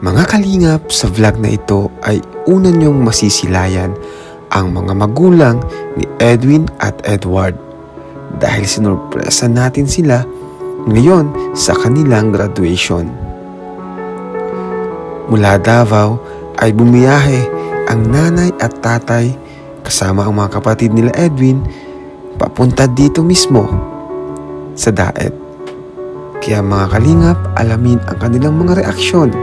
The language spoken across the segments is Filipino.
Mga kalingap, sa vlog na ito ay una niyong masisilayan ang mga magulang ni Edwin at Edward dahil sinurpresa natin sila ngayon sa kanilang graduation. Mula Davao ay bumiyahe ang nanay at tatay kasama ang mga kapatid nila Edwin papunta dito mismo sa Daet. Kaya mga kalingap, alamin ang kanilang mga reaksyon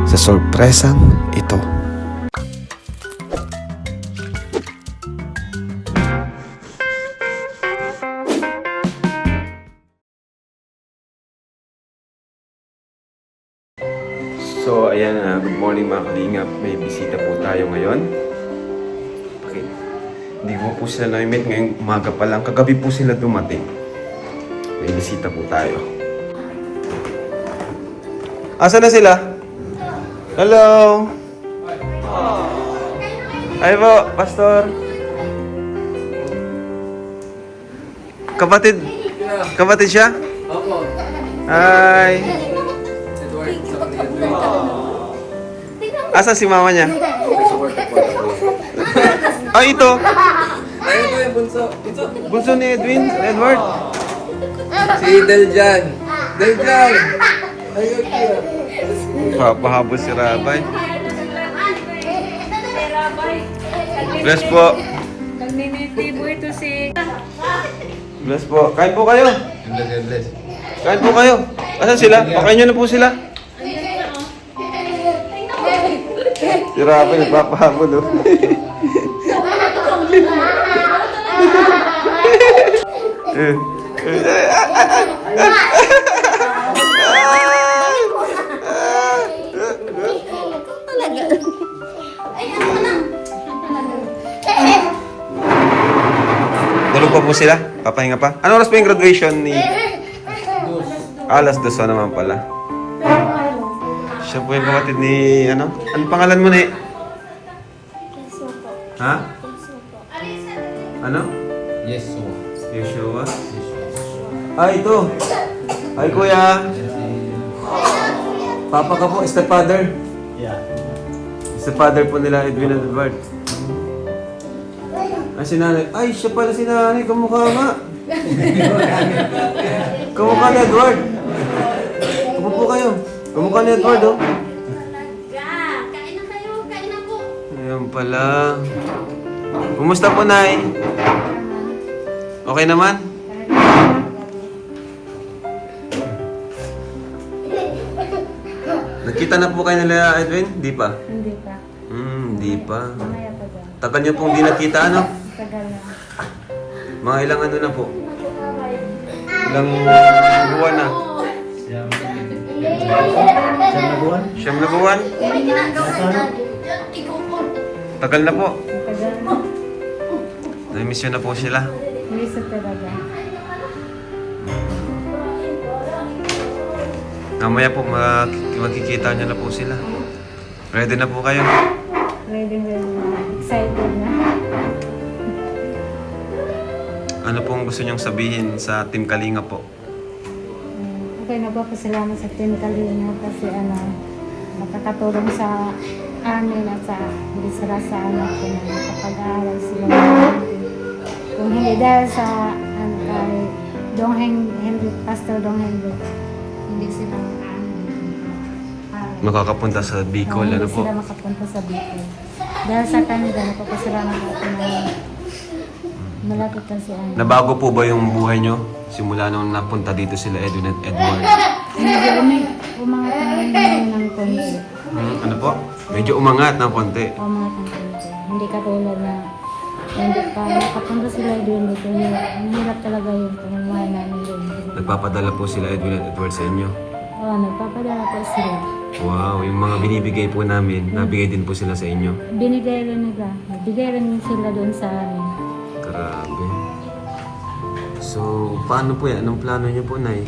sa sorpresang ito. So ayan, good morning mga kalingap. May bisita po tayo ngayon. Okay. Hindi ko po sila na-meet ngayong umaga pa lang. Kagabi po sila dumating. May bisita po tayo. Asa na sila? Hello! Ay po, Pastor. Kapatid? Kapatid siya? Opo. Hi! Asa si mama niya? Ah, ito! Ayun po yung bunso. Bunso. Bunso ni Edwin, Edward. Si Deljan. Deljan! Ayun po. Papahabol si Rabay. Bless po. Nagninitibo ito si... Bless po. Kain po kayo. Bless. Kain po kayo. Asan sila? Pakain nyo na po sila. Si Rabay nagpapahabol oh. Tulog pa po sila? Papahinga pa? Ano oras pa yung graduation ni... Alas 2 naman pala. Siya po yung kapatid ni... Ano? Anong pangalan mo ni? Ha? Ano? Yes, so. Yeshua? Ah, ito. Ay, kuya. Papa ka po, stepfather. Yeah. Stepfather po nila, Edwin at Edward. Ay, si nanay. Ay, siya pala si nanay. Kamukha nga. Kamukha ni Edward. Kamupo kayo. Kamukha ni Edward, oh. Kain na kayo, kain na po. Ayun pala. Kumusta po, Nay? Okay naman? Nagkita na po kayo nila, Edwin? Di pa? Hindi pa. Di pa. Mamaya pa dyan. Tagal niyo pong di nakita, ano? Tagal na. Mga ilang ano na po? Ilang buwan na? Siyam na buwan? Tagal na po. Tagal na. Na-miss yun na po sila. Miss talaga. Mamaya po magkikita niyo na po sila. Ready na po kayo? Ready na. Excited na. Ano pong gusto niyong sabihin sa Team Kalinga po? Okay, nagpapasalamat sa Team Kalinga kasi makakatulong sa amin at sa sa anak ko na nakapag-aaral sila. Kung hindi dahil sa kay Pastor Dong Henry, hindi sila Makakapunta sa Bicol, ano hindi po? sila makapunta sa Bicol. Dahil sa kanila, napapasalamat ako na malapit lang si Ana. Nabago po ba yung buhay niyo simula nung napunta dito sila Edwin at Edward? Umangat na ng konti. Ano po? Medyo umangat ng konti. Umangat ng konti. Hindi katulad na hindi pa nakapunta sila doon dito. Mahirap talaga yung pamumuhay namin doon. Nagpapadala po sila Edwin at Edward sa inyo. Oo, nagpapadala po sila. Wow, yung mga binibigay po namin, nabigay din po sila sa inyo. Binigay rin nila. Bigay rin sila doon sa amin. Grabe. So, paano po yan? Anong plano niyo po, Nay?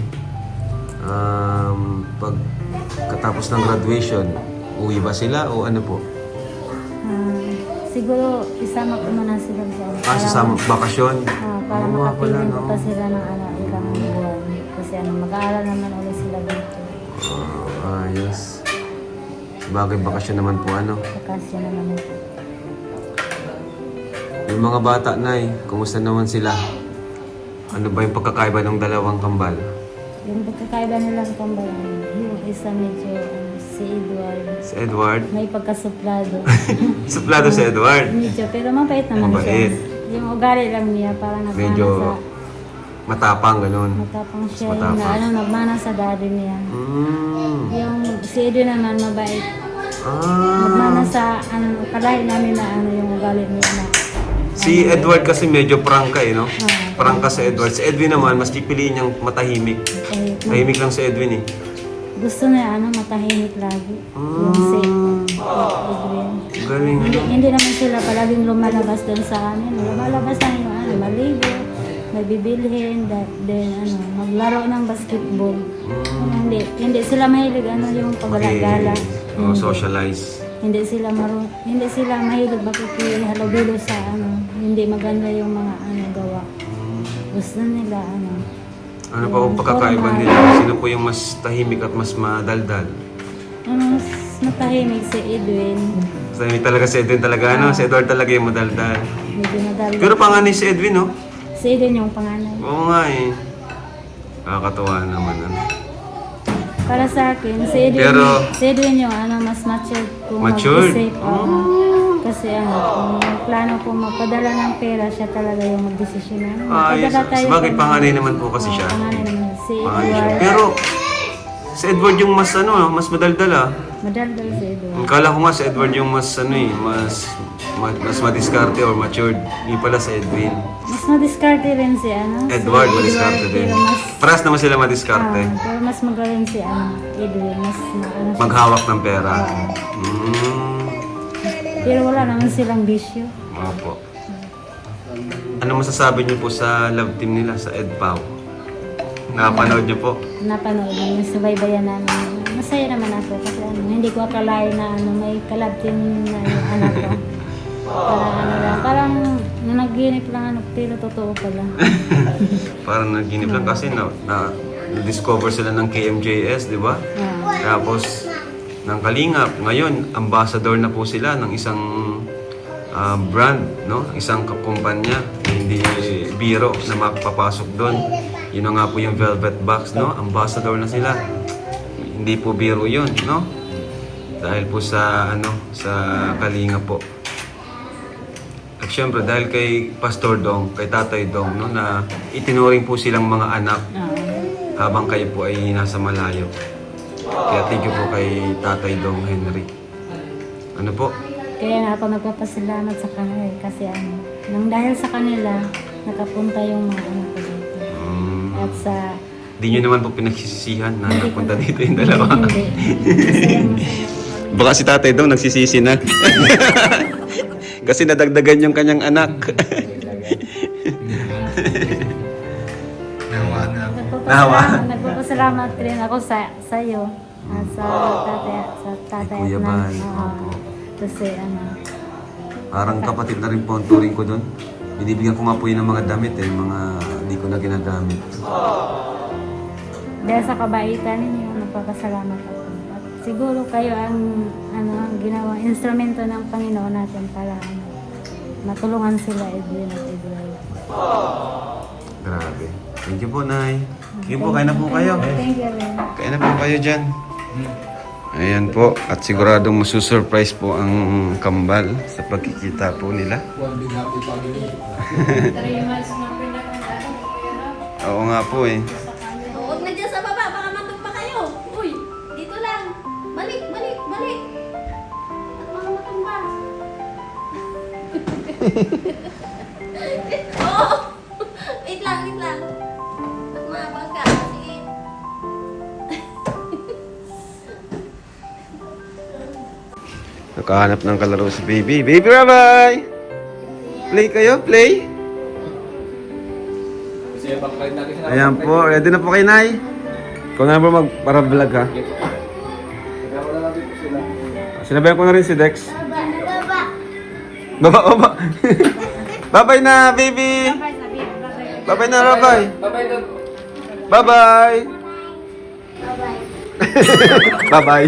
Pag katapos ng graduation, uwi ba sila o ano po? Siguro isama ko muna sila sa Sasama bakasyon? para Oo nga pala, makapiling no? ko pa sila ng ilang buwan. Kasi mag-aaral naman ulit sila dito. Ayos. Sabagay, bakasyon naman po ano. Bakasyon na naman po. Yung mga bata, Nay, kumusta naman sila? Ano ba yung pagkakaiba ng dalawang kambal? Yung pagkakaiba nilang kambalan, yung isa medyo si Edward, Si Edward? may pagkasuplado. Suplado si Edward. Medyo, pero mabait naman Mabait. siya. Yung ugali lang niya, parang nagmana Medyo sa... matapang, ganun. Matapang siya, Matapang. yung na, nagmana sa daddy niya. Yung si Edwin naman, mabait. Nagmana Ah. sa, kalahin namin na yung ugali niya na. Si Edward kasi medyo prangka eh, no? Ah. Prangka si Edward. Si Edwin naman, mas pipiliin niyang matahimik. Eh, Tahimik lang si Edwin eh. gusto niya, matahimik lagi. Yung si Edwin. Galing, ano? Hindi naman sila palaging lumalabas doon sa amin. Lumalabas lang yung maligo, may bibilhin, then maglaro ng basketball. Hindi sila mahilig yung paglalagala. Oh, socialize. Hindi sila mahilig makikihalubilo sa hindi maganda yung mga gawa. Gusto nila Ano pa ang pagkakaiba formal. nila? Sino po yung mas tahimik at mas madaldal? Mas matahimik si Edwin. Mas tahimik talaga si Edwin talaga, ano? Si Edward talaga yung madaldal. Medyo madaldal. Pero panganay si Edwin, no? Si Edwin yung panganay. Oo nga eh. Nakakatawa naman, ano? Para sa akin, si Edwin yung mas mature kung Matured? mag-isip. Kasi kung plano po magpadala ng pera, siya talaga yung magdesisyon. Sabagay, panganay naman po kasi siya. Panganay naman. Si Panganay siya. Edward, Pero, si Edward yung mas, mas madaldal, ah. madaldal si Edward. Kala ko nga si Edward yung mas, mas madiskarte or matured. Hindi pala si Edwin. Mas madiskarte rin si Edward, si madiskarte din. Pero mas, Paras naman sila madiskarte. pero mas magaling si Edwin. Mas siya. Maghawak ng pera. Pero wala naman silang bisyo. Opo. Ano masasabi niyo po sa love team nila, sa EdPow? Nakapanood niyo po? Napanood namin, subaybayan namin. Masaya naman ako kasi hindi ko akalain na may kalab team na yung anak ko. Parang nanaginip lang pero totoo pala. Parang naginip lang kasi na-discover sila ng KMJS, di ba? Tapos, ng Kalingap. Ngayon, ambassador na po sila ng isang brand, no? Isang kumpanya. Hindi biro na makapapasok doon. Yun na nga po yung Velvet Box, no? Ambassador na sila. Hindi po biro yun, no? Dahil po sa, sa Kalingap po. At syempre, dahil kay Pastor Dong, kay Tatay Dong, no? Na itinuring po silang mga anak habang kayo po ay nasa malayo. Kaya thank you po kay Tatay Dong Henry. Ano po? Kaya nga ako nagpapasalamat sa kanila kasi nang dahil sa kanila, nakapunta yung mga anak ko dito. At sa... Di nyo naman po pinagsisisihan na napunta dito yung dalawa. Hindi. Baka si Tatay Dong nagsisisi na. Kasi nadagdagan yung kanyang anak. Nagpapasalamat rin ako sa iyo at sa tatay Kuya at Bal. oo. Kasi Parang kapatid na rin po ang turing ko doon. Binibigyan ko nga po yun ng mga damit mga hindi ko na ginagamit. dahil sa kabaitan ninyo, nagpapasalamat ako. At siguro kayo ang ginawa instrumento ng Panginoon natin para matulungan sila Edwin at Edward. Grabe. Thank you po, Nay. Sige po, kain na po kayo. Thank you rin. Kain na po kayo dyan. Ayan po. At siguradong masusurprise po ang kambal sa pagkikita po nila. Oo nga po eh. Huwag na dyan sa baba, baka matumba kayo. Uy, dito lang. Balik. At mga matumba. Oo. Wait lang. At mga bangka. Sige. Nakahanap ng kalaro si Baby. Baby, bye-bye! Play kayo, play! Ayan po, ready na po kayo, Nay? Ikaw na ba mag-para-vlog, ha? Sinabayan ko na rin si Dex. Baba. Bye-bye na, baby! Bye-bye na, Rabay! Bye-bye doon. Bye-bye! Bye-bye!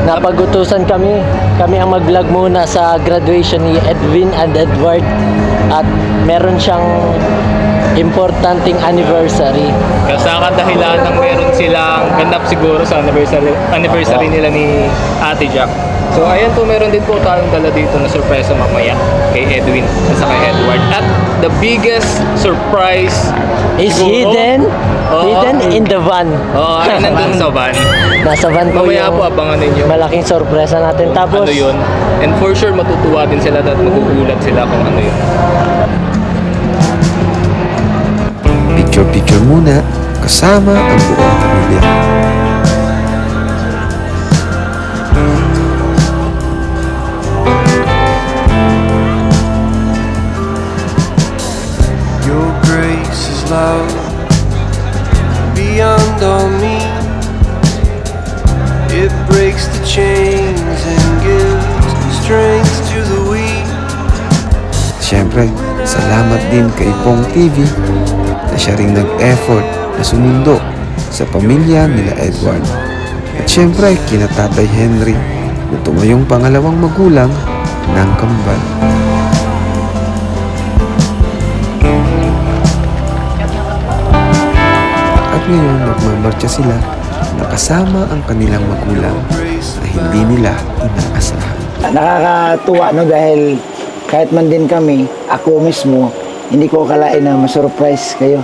Napagutusan kami. Kami ang mag-vlog muna sa graduation ni Edwin and Edward. At meron siyang importanteng anniversary. Sa kadahilan ng meron silang ganap siguro sa anniversary nila ni Ate Jack. So ayan po, meron din po tayong dala dito na surpresa mamaya kay Edwin at sa kay Edward. At the biggest surprise Is siguro, hidden in the van. Oo, ay nandun sa van. Nasa van po Mamaya yung po abangan ninyo malaking sorpresa natin. Tapos, ano yun. And for sure matutuwa din sila at magugulat sila kung ano yun. Picture-picture muna kasama ang buong pamilya. Your grace is love beyond all me. It breaks the chains and gives strength to the weak. Siyempre, salamat din kay Pong TV na siya ring nag-effort na sumundo sa pamilya nila Edward. At siyempre, kina Tatay Henry na tumayong pangalawang magulang ng kambal. At ngayon, nagmamarcha sila na kasama ang kanilang magulang na hindi nila inaasahan. Nakakatuwa no dahil kahit man din kami, ako mismo, hindi ko akalain na masurprise kayo.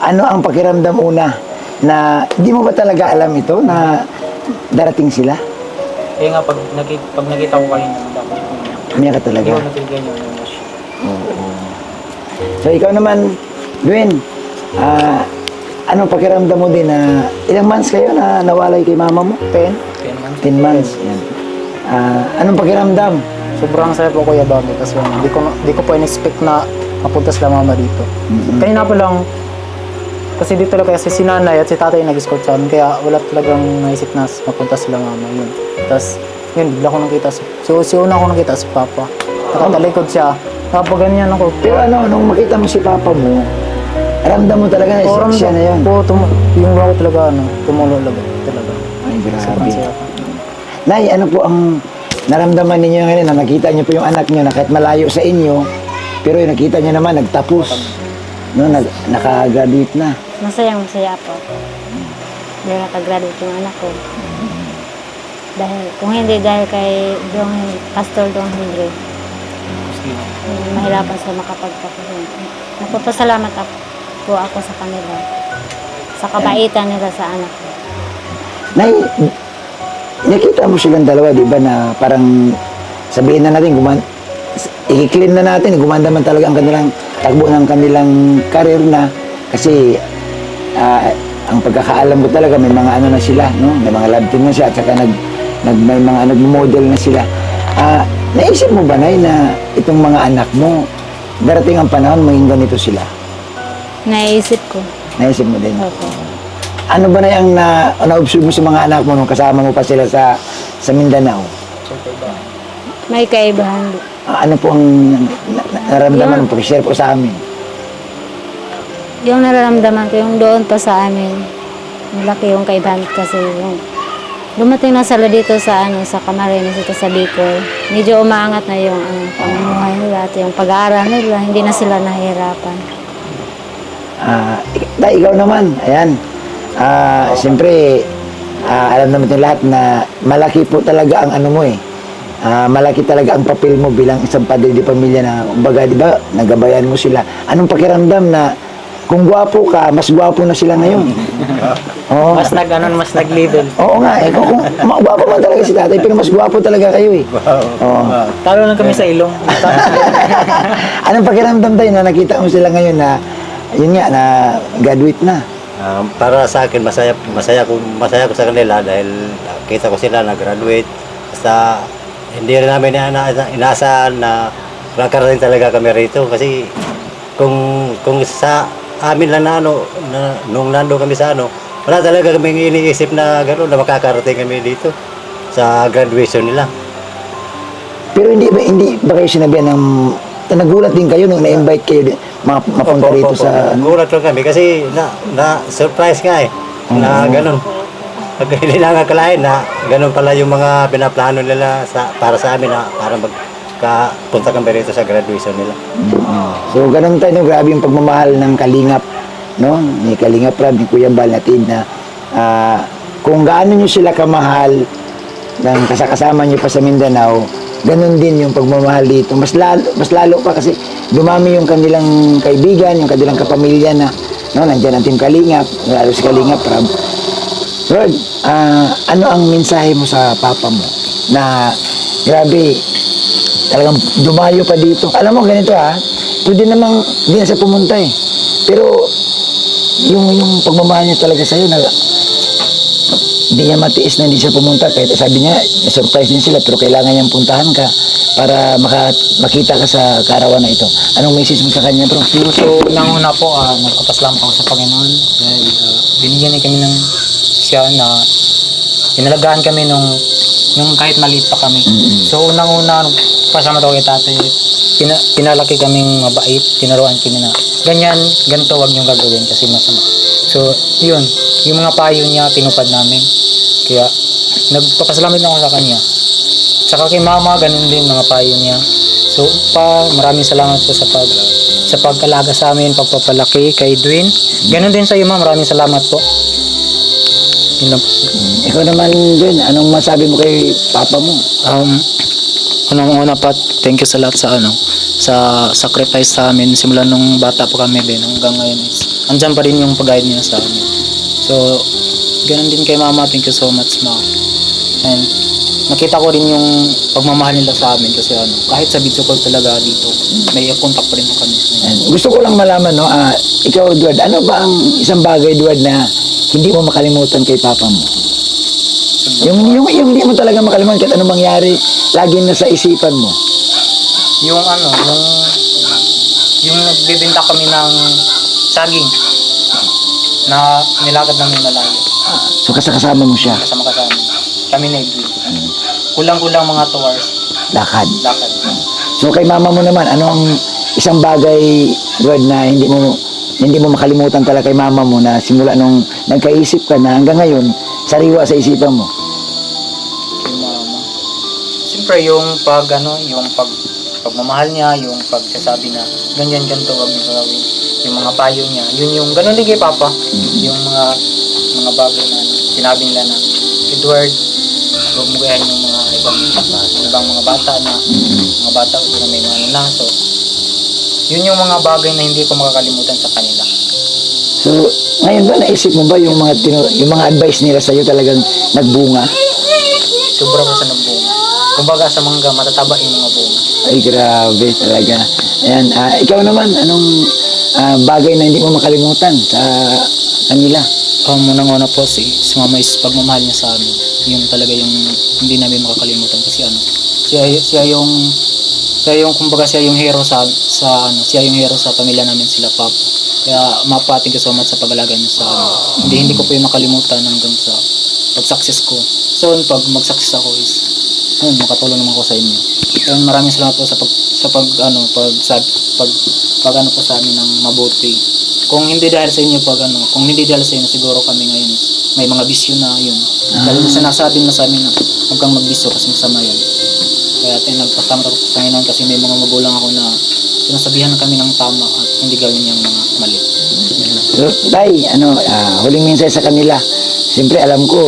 Ano ang pakiramdam una na di mo ba talaga alam ito na darating sila? Eh nga, pag nakita ko kayo, Umiyak ka talaga. hindi ko natigyan yung emotion. So ikaw naman, Gwen, anong pakiramdam mo din na ilang months kayo na nawalay kay mama mo? 10? 10 months. Yan. Anong pakiramdam? Sobrang saya po Kuya Bobby kasi di ko po in-expect na mapunta sila mama dito. Kanina pa lang, kasi dito lang kasi si nanay at si tatay nag-escort sa amin, kaya wala talagang naisip na mapunta sila mama yun. Tapos yun, bigla ko nakita si una ko nakita si Papa. Nakatalikod siya. Kapag ganyan ako. Pero ano, nung makita mo si papa mo, ramdam mo talaga na siya na yun. Oo, yung mga ko talaga, tumulo talaga. Ay, grabe. Sobrang saya ko. Nay, ano po ang naramdaman ninyo ngayon na nakita niyo po yung anak niyo na kahit malayo sa inyo, pero yung nakita niyo naman nagtapos, no, naka-graduate na. Masayang-masaya po. Dahil nakagraduate yung anak ko. Dahil, kung hindi dahil kay Pastor Dong Henry, mahirapan sila makapagtapos. Nagpapasalamat po ako sa kanila. Sa kabaitan nila sa anak ko. Nay, nakita mo silang dalawa, di ba, na parang sabihin na natin, i-clean na natin, gumanda man talaga ang kanilang takbo ng kanilang karir na kasi ang pagkakaalam ko talaga may mga ano na sila, no? May mga love team na siya at saka may mga nag-model na sila. Naisip mo ba, Nay, na itong mga anak mo, darating ang panahon maging ganito sila? Naisip ko. Naisip mo din? Opo. Ano ba na yung na-observe mo sa mga anak mo nung kasama mo pa sila sa Mindanao? May kaibahan. Ano po ang nararamdaman mo? Share po sa amin. Yung nararamdaman ko, yung doon pa sa amin, malaki yung kaibahan kasi yung dumating na sila dito sa sa Camarines, dito sa Bicol. Medyo umaangat na yung pamumuhay nila at yung pag-aaral nila, hindi na sila nahihirapan. Ikaw naman, ayan. Siyempre, alam naman natin lahat na malaki po talaga ang ano mo eh. Malaki talaga ang papel mo bilang isang padre di pamilya na, baga, di ba, nagabayan mo sila. Anong pakiramdam na kung gwapo ka, mas gwapo na sila ngayon? Oo. Mas nag-level. Oo nga eh. Kung gwapo man talaga si tatay, pero mas gwapo talaga kayo eh. Oo. Talo lang kami sa ilong. Anong pakiramdam tayo na nakita mo sila ngayon na, yun nga, na graduate na? Para sa akin, masaya ko sa kanila dahil kita ko sila na-graduate. Basta hindi rin namin inaasahan na nakarating talaga kami rito kasi kung sa amin lang nung nando kami sa wala talaga kami iniisip na gano'n na makakarating kami dito sa graduation nila. Pero hindi ba kayo sinabihan ng nagulat din kayo nung na-invite kayo mapunta rito sa... Nagulat lang kami kasi na surprise nga eh na gano'n. Pag hindi na akalain na ganun pala yung mga pinaplano nila para sa amin na para magpunta kami rito sa graduation nila. So ganun tayo, no? Grabe yung pagmamahal ng Kalingap, no? Ni Kalingap Rab, ni Kuya Bal natin na kung gaano nyo sila kamahal ng kasama nyo pa sa Mindanao, ganun din yung pagmamahal dito. Mas lalo pa kasi dumami yung kanilang kaibigan, yung kanilang kapamilya na, no? Nandiyan ang Team Kalingap, lalo si Kalingap Rab. Lord, ano ang mensahe mo sa papa mo na grabe, talagang dumayo pa dito. Alam mo, ganito pwede namang hindi na siya pumunta pero yung pagmamahal niya talaga sa'yo na hindi niya matiis na hindi siya pumunta. Kahit sabi niya, na-surprise din sila pero kailangan niyang puntahan ka para makita ka sa kaarawan na ito. Anong message mo sa kanya, bro? So, unang-una po, nagpapasalamat ako sa Panginoon dahil binigyan niya kami ng siya na inalagaan kami nung kahit maliit pa kami. So, unang-una, pasalamat ako kay tatay. Pinalaki kaming mabait, tinaruan kami na ganito wag niyong gagawin kasi masama. So, yun, yung mga payo niya, tinupad namin. Kaya, nagpapasalamat ako sa kanya. Tsaka kay mama, ganun din mga payo niya. So, maraming salamat po sa pag-alaga sa amin, pagpapalaki kay Edwin. Ganun din sa iyo, ma. Maraming salamat po. Yun lang po. Ikaw naman din, anong masabi mo kay papa mo? Unang-una pa, thank you sa lahat sa sacrifice sa amin. Simula nung bata pa kami din, hanggang ngayon is, andyan pa rin yung pag-guide niya sa amin. So, ganun din kay mama, thank you so much, ma. And, nakita ko rin yung pagmamahal nila sa amin kasi kahit sa video call talaga dito, may contact pa rin kami. Gusto ko lang malaman, no, ikaw, Edward, ano ba ang isang bagay, Edward, na hindi mo makalimutan kay papa mo? Yung hindi mo talaga makalimutan kahit anong mangyari, lagi nasa isipan mo. Yung nagbibenta kami ng saging na nilakad namin malayo. So kasama mo siya? Kasama. Kami na Edwin. Kulang-kulang mga 2 hours. Lakad. So kay mama mo naman, anong isang bagay, Edward, na hindi mo makalimutan talaga kay mama mo na simula nung nagkaisip ka na hanggang ngayon, sariwa sa isipan mo? Kay mama. Siyempre yung pagmamahal niya, yung pagsasabi na ganito wag niyo gawin. Yung mga payo niya, yun yung ganun din kay papa. Yung mga bagay na sinabi nila na, Edward, huwag mo gayahin yung mga ibang mga bata na may mga nanaso. Yun yung mga bagay na hindi ko makakalimutan sa kanila. So, ngayon ba naisip mo ba yung mga advice nila sa iyo talagang nagbunga? Sobra ko sa nagbunga. Kumbaga sa mangga, matataba yung mga bunga. Ay, grabe talaga. Ayan, ikaw naman, anong bagay na hindi mo makalimutan sa kanila? Unang-una po si mama is pagmamahal niya sa amin. Yung talaga yung hindi namin makakalimutan kasi siya yung hero siya yung hero sa pamilya namin, sila papa. Kaya thank you so much sa pag-alaga niya sa amin. Hindi ko po yung nakalimutan hanggang sa pag-success ko. So, pag mag-success ako is makatulong naman ako sa inyo. Kaya maraming salamat po sa pag po sa amin ng mabuti. Kung hindi dahil sa inyo siguro kami ngayon may mga bisyo na yun. Dahil sinasabi na sa amin na huwag kang magbisyo kasi masama yan. Kaya nagpasalamat ako sa Panginoon kasi may mga magulang ako na sinasabihan kami ng tama at hindi gawin yung mga mali. So, Tay, huling mensahe sa kanila. Siyempre, alam ko,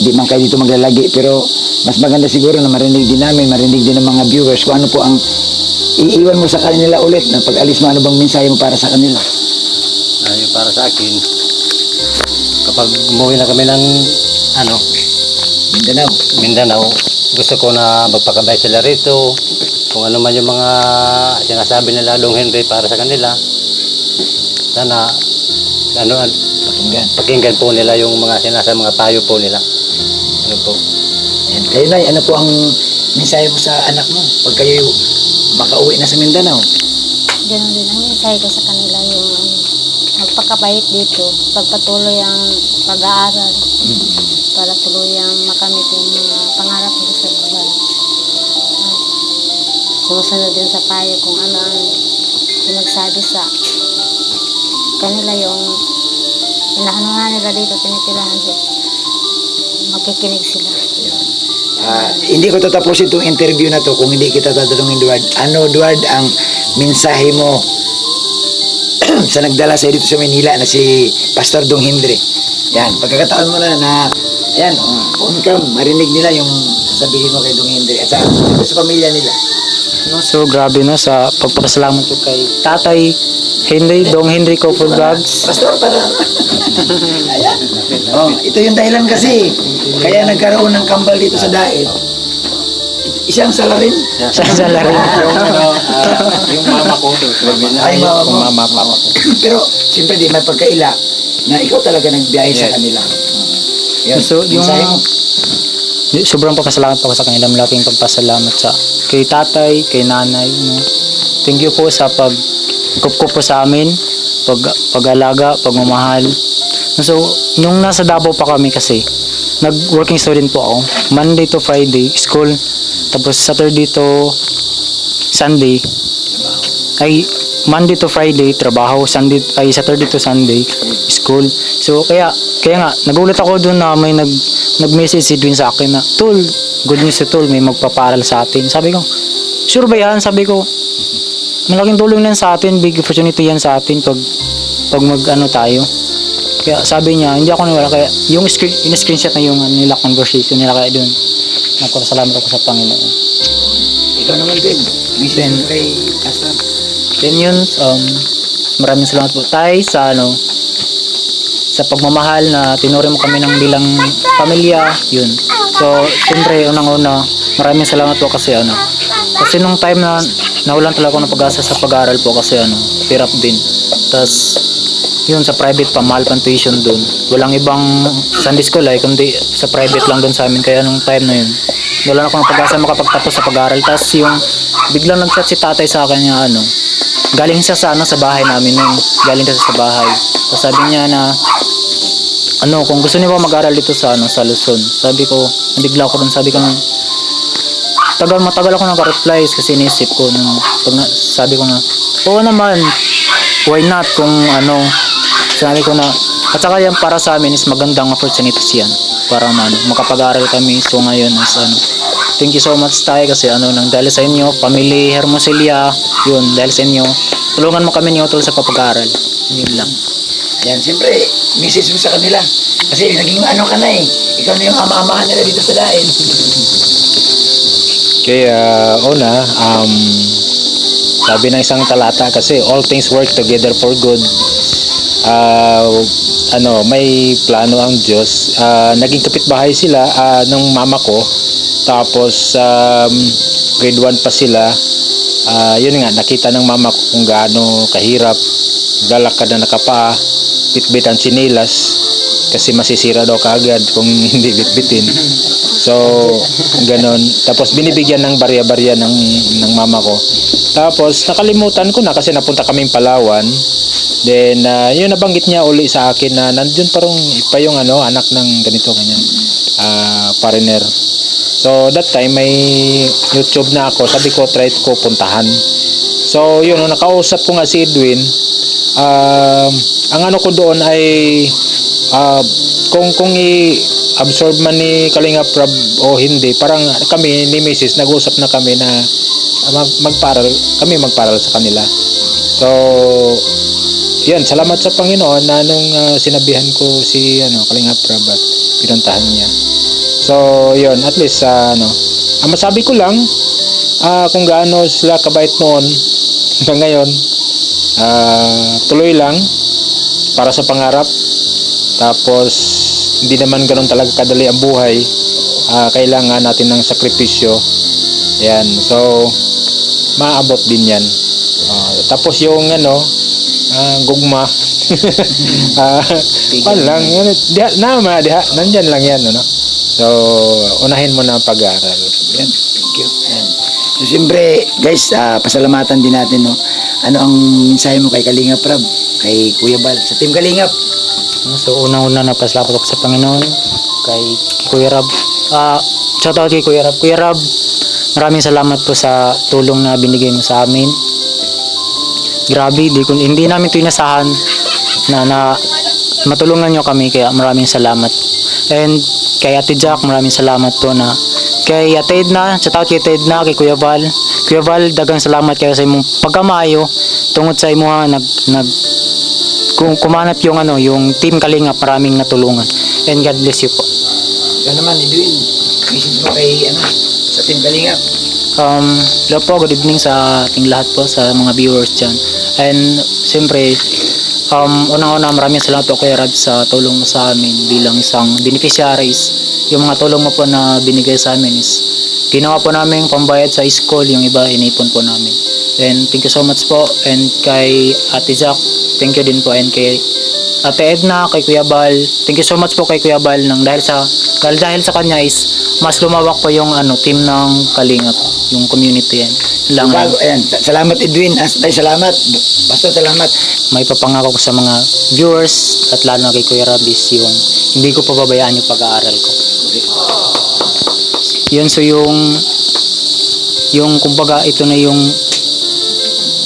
di man kayo dito maglalagi, pero mas maganda siguro na marinig din ng mga viewers kung ano po ang iiwan mo sa kanila ulit na pag-alis mo, ano bang mensahe mo para sa kanila? Para sa akin, kapag umuwi na kami ng Mindanao, gusto ko na magpakabay sila rito. Kung ano man yung mga sinasabi nila Dong Henry para sa kanila, sana pakinggan po nila yung mga mga payo po nila. Ano po? And kayo, Nay, ano po ang mensahe mo sa anak mo pag kayo makauwi na sa Mindanao? Ganun din ang mensahe ko sa kanila, yung magpakabait dito, pagpatuloy ang pag-aaral para tuluyang makamit yung mga pangarap ko sa buhay. At sumusunod din sa payo kung ano ang pinagsabi sa kanila, yung inahanuhan nila dito, tinitilahan nakikinig sila. Hindi ko tatapusin itong interview na to kung hindi kita tatanungin, Duard. Ano, Duard, ang mensahe mo sa nagdala sa dito sa Manila na si Pastor Dong Hindre? Yan, pagkakataon mo na yan, on cam, marinig nila yung sasabihin mo kay Dong Hindre at sa pamilya nila. No, so grabe no sa pagpapasalamat ko kay Tatay Dong Henry ko for Vlogs. Pastor, para. Ayan. Ito yung dahilan kasi. Kaya nagkaroon ng kambal dito sa daet. Isang salarin. Sa larin. Yung mama ko. Ay, mama Mama ko. Pero, siyempre, di may pagkaila na ikaw talaga nagbiyahe sa kanila. Yan. So, yung Mensahe mo. sobrang papasalamat ako sa kanila. Malaking pagpasalamat sa kay tatay, kay nanay. No? Thank you po sa pagkup po sa amin, pag-alaga, pagmamahal. So, nung nasa Davao pa kami kasi, nag-working student po ako. Monday to Friday, school. Tapos Saturday to Sunday, ay Monday to Friday, trabaho. Saturday to Sunday, school. So, kaya nga, nagulat ako doon na may nag-message si Edwin sa akin na, Tol, good news si Tol, may magpaparal sa atin. Sabi ko, sure ba yan? Sabi ko, malaking tulong yan sa atin, big opportunity yan sa atin pag mag-ano tayo. Kaya sabi niya, hindi ako niwala, kaya yung in-screenshot na yung nila conversation nila, kaya doon, nagpapasalamat ako sa Panginoon. Ikaw naman din. Mission kay Pastor. Then yun, maraming salamat po tayo sa sa pagmamahal na tinuri mo kami ng bilang pamilya, yun. So, siyempre, unang-una, maraming salamat po kasi kasi nung time na nawalan talaga ako ng pag-asa sa pag-aaral po kasi hirap din. Tapos, yun, sa private pa, mahal pang tuition dun. Walang ibang Sunday school kundi sa private lang dun sa amin. Kaya nung time na yun, wala ako ng pag-asa makapagtapos sa pag-aaral. Tapos yung, biglang nag-chat si tatay sa akin niya, galing siya sa bahay namin nun. Galing siya sa bahay. Tapos sabi niya na, kung gusto niyo ba mag-aral dito sa Luzon. Sabi ko, nabigla ako dun. Sabi ko, matagal ako nag-reply kasi inisip ko sabi ko na, oo naman, why not kung sabi ko na, at saka yan para sa amin is magandang opportunities yan para makapag-aral kami. So ngayon is thank you so much tayo kasi nang dahil sa inyo, Family Hermosilya, yun, dahil sa inyo, tulungan mo kami ni Otol sa papag-aral. Yun lang. Ayan, siyempre, message mo sa kanila. Kasi naging ka na eh. Ikaw na yung ama-amahan nila dito sa daet. Kaya sabi ng isang talata kasi all things work together for good. May plano ang Diyos. Naging kapitbahay sila ng mama ko. Tapos grade 1 pa sila. Yun nga, nakita ng mama ko kung gaano kahirap lalakad na nakapaa, bitbit ang chinilas kasi masisira daw kaagad kung hindi bitbitin. So, ganon. Tapos binibigyan ng barya-barya ng mama ko. Tapos nakalimutan ko na kasi napunta kaming Palawan. Then, yun nabanggit niya uli sa akin na nandun pa yung anak ng ganito ganyan. Foreigner. So, that time may YouTube na ako. Sabi ko, try ko puntahan. So, yun, nakausap ko nga si Edwin. Ang ko doon ay kung i-absorb man ni Kalinga Prab o hindi, parang kami ni Mrs. nag-usap na kami na magparal sa kanila. So, yan, salamat sa Panginoon na nung sinabihan ko si Kalinga Prab at pinuntahan niya. So, yun, at least ang masabi ko lang kung gaano sila kabait noon hanggang ngayon, tuloy lang para sa pangarap. Tapos hindi naman ganoon talaga kadali ang buhay. Kailangan natin ng sakripisyo. Yan. So maabot din yan. Tapos yung gugma. Lang yan. Nandyan lang yan. So unahin mo na ang pag-aaral. Yan. Thank you. Yan. So siyempre guys, pasalamatan din natin ano ang mensahe mo kay Kalinga Prab, kay Kuya Bal, sa Team Kalingap. So unang-una napasalamat ako sa Panginoon, kay Kuya Rab. Shout out kay Kuya Rab. Kuya Rab, maraming salamat po sa tulong na binigay mo sa amin. Grabe, hindi namin ito inasahan na matulungan nyo kami, kaya maraming salamat. And kay Ate Jack, maraming salamat po na kay Ate Edna, shout out kay Ate Edna, kay Kuya Val. Kuya Val, dagang salamat kayo sa imong pagkamayo tungod sa imo kung kumanap yung yung team Kalingap, maraming natulungan. And God bless you po. Yan naman, Edwin. Message mo kay, sa Team Kalingap. Hello po, good evening sa ating lahat po, sa mga viewers dyan. And siyempre, unang-una maraming salamat po Kuya Rab sa tulong mo sa amin bilang isang beneficiaries. Yung mga tulong mo po na binigay sa amin is ginawa po namin pambayad sa school, yung iba inipon po namin. And thank you so much po. And kay Ate Jack, thank you din po. And kay Ate Edna, kay Kuya Bal, thank you so much po kay Kuya Bal nang dahil sa kanya is mas lumawak po yung team ng Kalingap, yung community yan. Lang Ayan, salamat Edwin. Salamat. Basta salamat. may papangako ko sa mga viewers at lalo na kay Kuya Rabis yung hindi ko pababayaan yung pag-aaral ko. Yun, so yung kumbaga ito na yung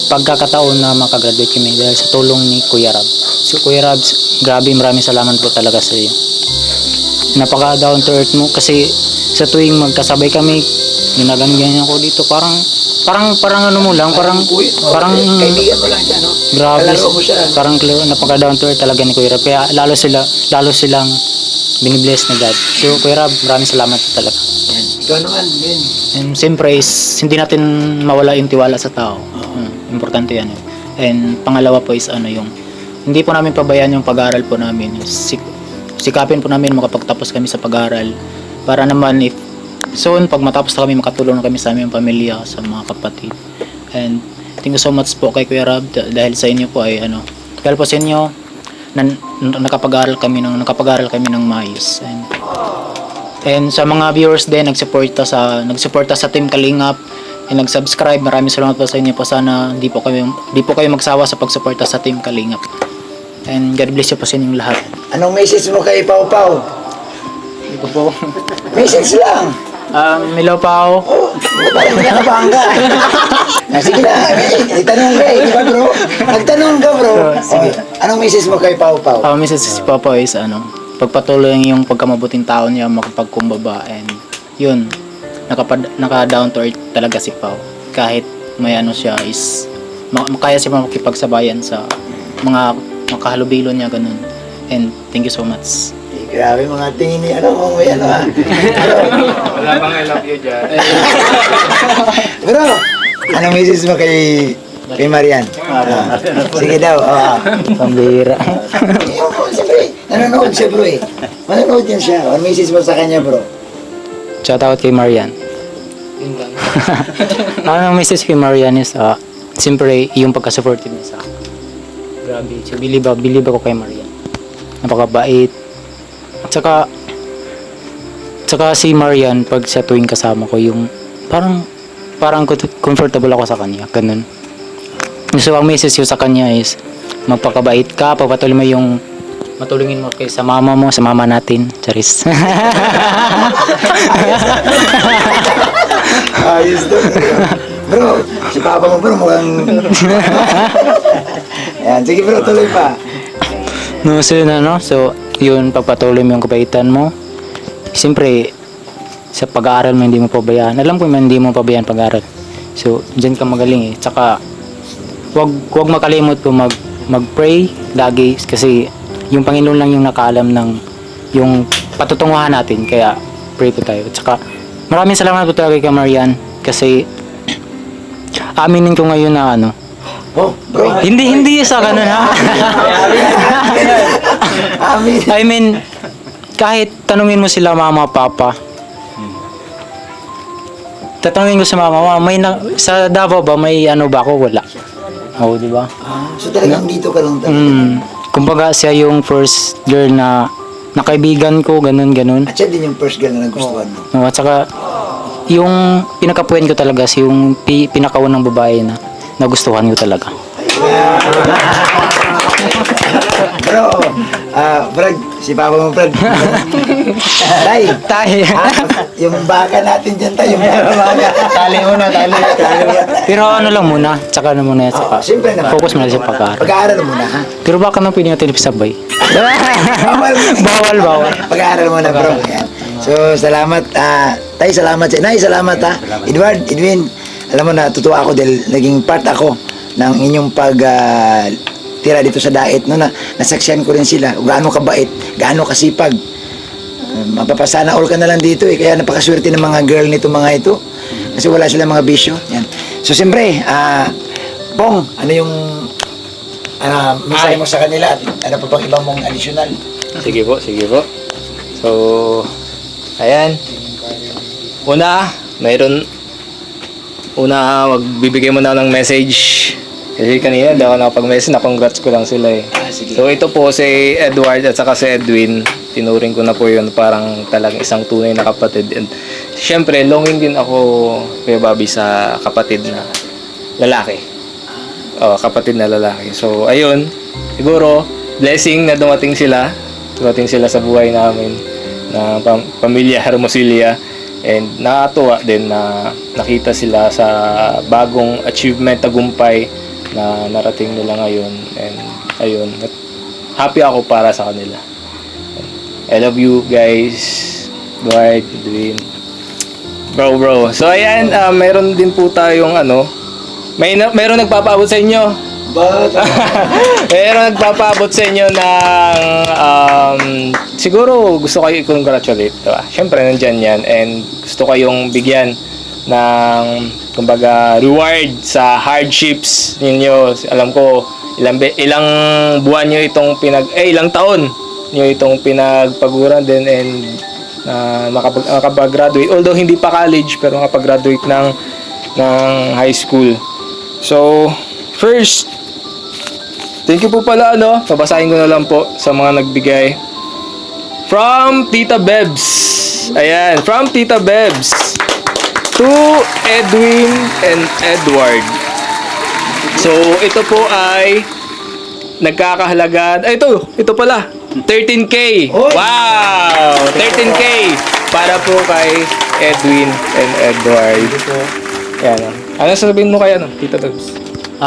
pagkakataon na makagraduate kami dahil sa tulong ni Kuya Rab. So Kuya Rab, grabe, maraming salamat po talaga sa iyo. Napaka down to earth mo kasi sa tuwing magkasabay kami, ginaganyan ko dito, parang mo lang, parang Kaibigan mo lang siya, no? grabe, Kalaro mo siya. parang napaka down to earth talaga ni Kuya Rab. Kaya lalo silang binibless ni God. So Kuya Rab, maraming salamat po talaga. Yan. Ikaw naman, din. And siyempre is hindi natin mawala yung tiwala sa tao. Importante yan. And pangalawa po is yung hindi po namin pabayaan yung pag-aaral po namin. Sikapin po namin makapagtapos kami sa pag-aaral para naman if soon pag matapos na kami makatulong na kami sa aming pamilya, sa mga kapatid. And thank you so much po kay Kuya Rab dahil sa inyo po ay dahil po sa inyo nakapag-aaral kami ng maayos. And sa mga viewers din nagsuporta sa Team Kalingap and nag-subscribe, maraming salamat po sa inyo po. Sana di po kayo magsawa sa pagsuporta sa Team Kalingap. And God bless you po sa inyong lahat. Anong message mo kay Pau Pau? Hindi ko po. Message lang. Hello Pao. Parang nakabangga. Sige na, itanong ka di ba bro? Nagtanong ka bro. Sige. Anong message mo kay Pau Pau? Message si Papa is pagpatuloy yung pagkamabuting tao niya, makapagkumbaba, and yun, naka down to earth talaga si Pau. Kahit may siya is makaya siya makipagsabayan sa mga makahalubilo niya, ganun. And thank you so much. Grabe mga tingin ni may Wala bang I love you dyan? Bro, anong message mo kay Marian? Sige daw. Pambira. Siyempre, nanonood siya bro eh. Manonood yan siya. Anong message mo sa kanya bro? Shout out kay Marian. Yun lang. Ang message kay Marian is siyempre yung pagka-supportive niya sa akin. Grabe. So believe ako kay Marian. Napakabait. At saka si Marian, pag sa tuwing kasama ko, yung parang comfortable ako sa kanya, ganun. So ang message ko sa kanya is magpakabait ka, papatuloy mo yung matulungin mo kay sa mama natin, charis. Ayos doon. Bro, si papa mo bro mukhang... Yan, sige bro, tuloy pa. So yun, pagpatuloy mo yung kabaitan mo. Siyempre, sa pag-aaral mo, hindi mo pabayaan. Alam ko man, hindi mo pabayaan pag-aaral. So, dyan ka magaling eh. Tsaka, wag makalimot po mag-pray lagi kasi yung Panginoon lang yung nakaalam ng yung patutunguhan natin. Kaya, pray po tayo. Tsaka, maraming salamat po talaga kay Marian kasi aminin ko ngayon na Oh, bro. Hindi sa ganun ha. I mean, kahit tanungin mo sila mama, papa. Tatanungin ko sa mama, sa Davao ba may ba ako? Wala. Oo, di ba? So talagang dito ka lang talaga. Kumbaga siya yung first girl na nakaibigan ko, ganun. At siya din yung first girl na nagustuhan mo. At saka, yung pinakapuin ko talaga, yung pinakaunang babae na nagustuhan ko talaga. Bro, Brad, si Papa mo, Brad. Tay, yung baka natin dyan tayo, yung baka. Tali muna, tali. Pero ano lang muna, tsaka na muna. Oo, siyempre naman. Focus muna sa pag-aaral. Pag-aaral muna, ha? Pero baka nang pwede natin ipisabay. Bawal. Pag-aaral muna, bro. Yan. So, salamat. Tay, salamat. Nay, salamat, ha? Edward, Edwin, alam mo, natutuwa ako dahil naging part ako ng inyong tira dito sa Daet, no, na nasaksihan ko rin sila, gaano kabait, gaano kasipag. Mapapasana all ka na lang dito kaya napakaswerte ng mga girl nito mga ito kasi wala silang mga bisyo. Yan. So siyempre, Pong, ano yung mensahe mo sa kanila at ano pa bang ibang mong additional? Sige po. So, ayan. Magbibigay mo na ng message. Kasi kanina, hindi ako nakapag-message, na-congrats ko lang sila eh. Sige. So, ito po si Edward at saka si Edwin. Tinuring ko na po yun parang talagang isang tunay na kapatid. And syempre, longing din ako, Kuya Bobby, sa kapatid na lalaki. Kapatid na lalaki. So, ayun. Siguro, blessing na dumating sila. Dumating sila sa buhay namin na pamilya Hermosillo. And nakatuwa din na nakita sila sa bagong achievement, tagumpay na narating nila ngayon. And ayun, happy ako para sa kanila. I love you guys. Dwight, Edwin. Bro. So ayan, meron din po tayong meron nagpapaabot sa inyo. Meron nagpapaabot sa inyo ng siguro gusto kayo i-congratulate, diba? Syempre nandyan yan and gusto kayong bigyan ng kumbaga reward sa hardships ninyo. Alam ko ilang buwan nyo itong ilang taon nyo itong pinagpaguran din and nakapag-graduate, although hindi pa college pero nakapag-graduate ng high school. So first, thank you po pala, babasahin ko na lang po sa mga nagbigay. From Tita Bebs. Ayan, from Tita Bebs to Edwin and Edward. So, ito po ay nagkakahalaga. Ito pala. 13K. Wow! 13K para po kay Edwin and Edward. Ayan. Ano sasabihin mo kaya, Tita Bebs?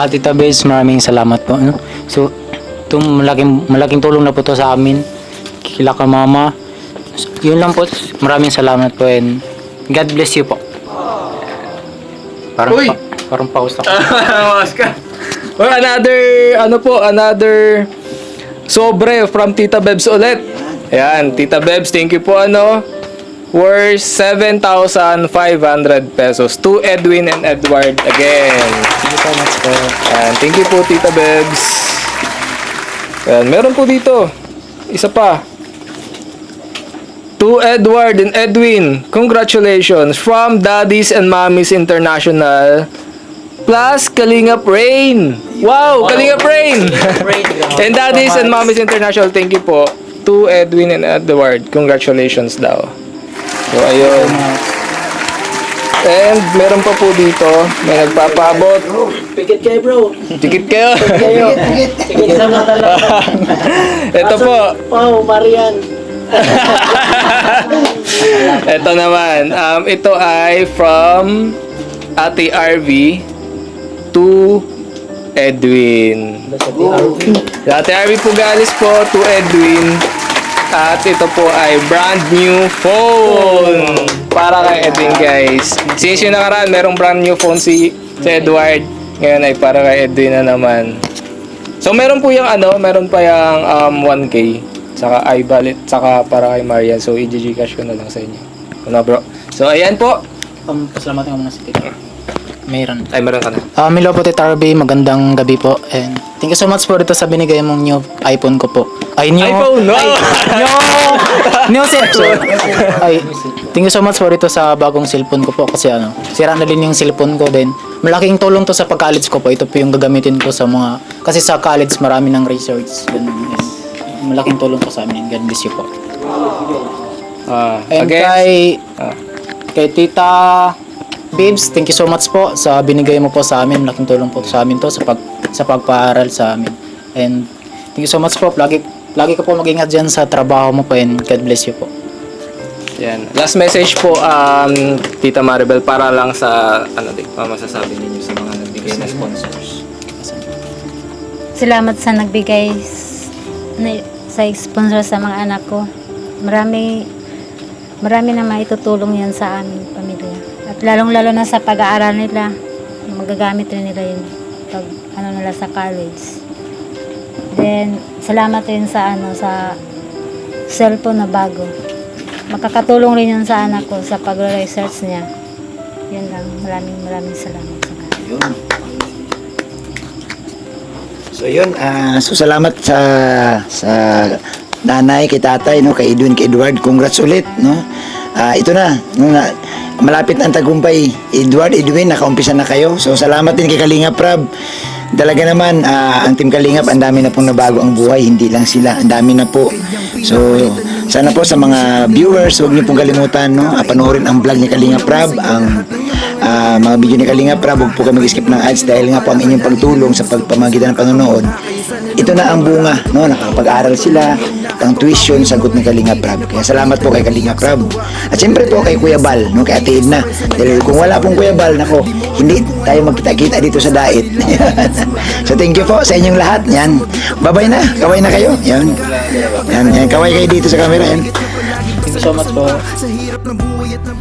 Tita Bes, maraming salamat po. So, itong malaking tulong na po to sa amin. Kila ka mama. So, yun lang po. Maraming salamat po and God bless you po. Parang pause ako. Pause ka. Or another sobre from Tita Bebs ulit. Ayan, Tita Bebs, thank you po worth 7,500 pesos to Edwin and Edward again. Thank you so much po. Ayan, thank you po Tita Bebs. Ayan, meron po dito. Isa pa. To Edward and Edwin, congratulations from Daddies and Mommies International plus Kalingap Rain. Wow, Kalingap Rain. And Daddies and Mommies International, thank you po to Edwin and Edward. Congratulations daw. So, ayun. And meron pa po dito, may nagpapabot. Pikit kayo bro. Tikit kayo. Pikit sa mata lang. Ito po. Wow, Marian. Ito naman. Ito ay from Ate RV to Edwin. Ate RV Pugalis po to Edwin. At ito po ay brand new phone para kay Edwin, guys. Since yung nakaraan, merong brand new phone si Edward. Ngayon ay para kay Edwin na naman. So meron po yung meron pa yung 1K. Saka iBallet, saka para kay Marian. So i-Gcash ko na lang sa inyo. Bro. So ayan po. Pasalamatan ko muna si Tita. Meron Meron ka na. Hello po Tita Arby, magandang gabi po. And thank you so much po dito sa binigay mong new iPhone ko po. iPhone, no! New cellphone. Thank you so much po dito sa bagong cellphone ko po kasi sira na din yung cellphone ko din. Malaking tulong to sa pag-college ko po. Ito po yung gagamitin ko sa kasi sa college marami ng research. Ganun, yes. Malaking tulong po sa amin. God bless you po. And kay Tita Babes, thank you so much po sa binigay mo po sa amin. Malaking tulong po sa amin to sa pagpaaral sa amin. And Thank you so much po. Lagi ka po mag-ingat dyan sa trabaho mo po and God bless you po. Yan. Last message po, Tita Maribel, para lang sa, masasabi ninyo sa mga nagbigay na sponsors. Salamat sa nagbigay sa sponsor sa mga anak ko. Marami na maitutulong yan sa aming pamilya. At lalong-lalo na sa pag-aaral nila, magagamit rin nila yun pag nila sa college. Then, salamat rin sa sa cellphone na bago. Makakatulong rin yun sa anak ko sa pag-research niya. Yun lang. Maraming salamat sa kanya. Yun. So yun, so salamat sa nanay, kay tatay, no, kay Edwin, kay Edward. Congrats ulit, no. Ito na, no, malapit na ang tagumpay. Edward, Edwin, nakaumpisa na kayo. So salamat din kay Kalingap Rab. Talaga naman, ang Team Kalingap, ang dami na pong nabago ang buhay. Hindi lang sila, ang dami na po. So, sana po sa mga viewers, huwag niyo pong kalimutan, no, panoorin ang vlog ni Kalingap Rab, ang mga video ni Kalingap Rab. Huwag po kayo mag-skip ng ads dahil nga po ang inyong pagtulong sa pagpamagitan ng panonood. Ito na ang bunga, no, nakakapag-aral sila, ang tuition, sagot ni Kalingap Rab. Kaya salamat po kay Kalingap Rab. At siyempre po kay Kuya Bal, no, kay Ate Edna. Dahil kung wala pong Kuya Bal, nako, hindi tayo magkita-kita dito sa Dait. So thank you po sa inyong lahat. Yan. Babay na. Kaway na kayo. Yan. Yan. Kaway kayo dito sa camera. Yan. Thank you so much po. Sa hirap ng buhay at ng